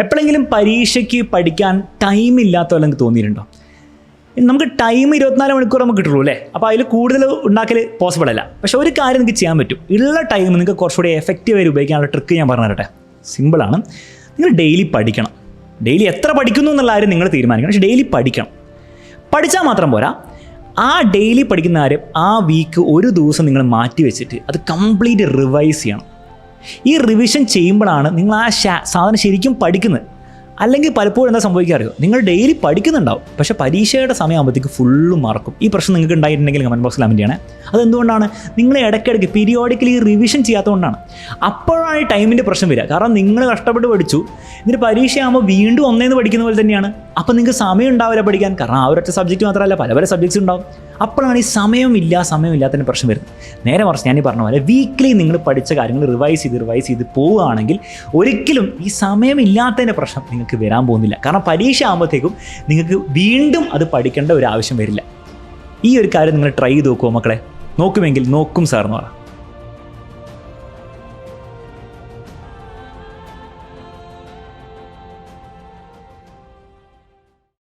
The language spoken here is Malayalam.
എപ്പോഴെങ്കിലും പരീക്ഷയ്ക്ക് പഠിക്കാൻ ടൈം ഇല്ലാത്ത പോലെ എനിക്ക് തോന്നിയിട്ടുണ്ടോ? നമുക്ക് ടൈം 24 മണിക്കൂർ നമുക്ക് കിട്ടുള്ളൂ അല്ലേ? അപ്പോൾ അതിൽ കൂടുതൽ ഉണ്ടാക്കൽ പോസിബിൾ അല്ല. പക്ഷേ ഒരു കാര്യം നിങ്ങൾക്ക് ചെയ്യാൻ പറ്റും. ഉള്ള ടൈം നിങ്ങൾക്ക് കുറച്ചുകൂടി എഫക്റ്റീവായി ഉപയോഗിക്കാനുള്ള ട്രിക്ക് ഞാൻ പറഞ്ഞു തരട്ടെ. സിമ്പിളാണ്. നിങ്ങൾ ഡെയിലി പഠിക്കണം. ഡെയിലി എത്ര പഠിക്കുന്നു എന്നുള്ള കാര്യം നിങ്ങൾ തീരുമാനിക്കണം. പക്ഷേ ഡെയിലി പഠിക്കണം. പഠിച്ചാൽ മാത്രം പോരാ, ആ ഡെയിലി പഠിക്കുന്ന കാര്യം ആ വീക്ക് ഒരു ദിവസം നിങ്ങൾ മാറ്റി വെച്ചിട്ട് അത് കംപ്ലീറ്റ് റിവൈസ് ചെയ്യണം. ഈ റിവിഷൻ ചെയ്യുമ്പോഴാണ് നിങ്ങൾ ആ സാധനം ശരിക്കും പഠിക്കുന്നത്. അല്ലെങ്കിൽ പലപ്പോഴും എന്താ സംഭവിക്കാറിയോ, നിങ്ങൾ ഡെയിലി പഠിക്കുന്നുണ്ടാവും, പക്ഷേ പരീക്ഷയുടെ സമയമാകുമ്പോഴത്തേക്ക് ഫുള്ളും മറക്കും. ഈ പ്രശ്നം നിങ്ങൾക്ക് ഉണ്ടായിട്ടുണ്ടെങ്കിൽ കമൻറ്റ് ബോക്സിൽ കമൻറ്റ് ചെയ്യണേ. അതെന്തുകൊണ്ടാണ്? നിങ്ങൾ ഇടയ്ക്കിടയ്ക്ക് പീരിയോഡിക്കലി റിവിഷൻ ചെയ്യാത്തതുകൊണ്ടാണ്. അപ്പോഴാണ് ഈ ടൈമിൻ്റെ പ്രശ്നം വരിക. കാരണം നിങ്ങൾ കഷ്ടപ്പെട്ട് പഠിച്ചു, ഇതിന് പരീക്ഷയാകുമ്പോൾ വീണ്ടും ഒന്നേന്ന് പഠിക്കുന്ന പോലെ തന്നെയാണ്. അപ്പോൾ നിങ്ങൾക്ക് സമയം ഉണ്ടാവില്ല പഠിക്കാൻ. കാരണം ആ ഒരൊറ്റ സബ്ജക്റ്റ് മാത്രമല്ല, പല പല സബ്ജക്ട്സ് ഉണ്ടാവും. അപ്പോഴാണ് ഈ സമയമില്ലാത്തതിന് പ്രശ്നം വരുന്നത്. നേരെ മറിച്ച് ഞാൻ ഈ പറഞ്ഞ പോലെ വീക്ക്ലി നിങ്ങൾ പഠിച്ച കാര്യങ്ങൾ റിവൈസ് ചെയ്ത് പോവുകയാണെങ്കിൽ ഒരിക്കലും ഈ സമയമില്ലാത്തതിൻ്റെ പ്രശ്നം നിങ്ങൾക്ക് വരാൻ പോകുന്നില്ല. കാരണം പരീക്ഷ ആകുമ്പോഴത്തേക്കും നിങ്ങൾക്ക് വീണ്ടും അത് പഠിക്കേണ്ട ഒരു ആവശ്യം വരില്ല. ഈ ഒരു കാര്യം നിങ്ങൾ ട്രൈ ചെയ്ത് നോക്കുമോ മക്കളെ? നോക്കുമെങ്കിൽ നോക്കും സാർ എന്ന് പറ.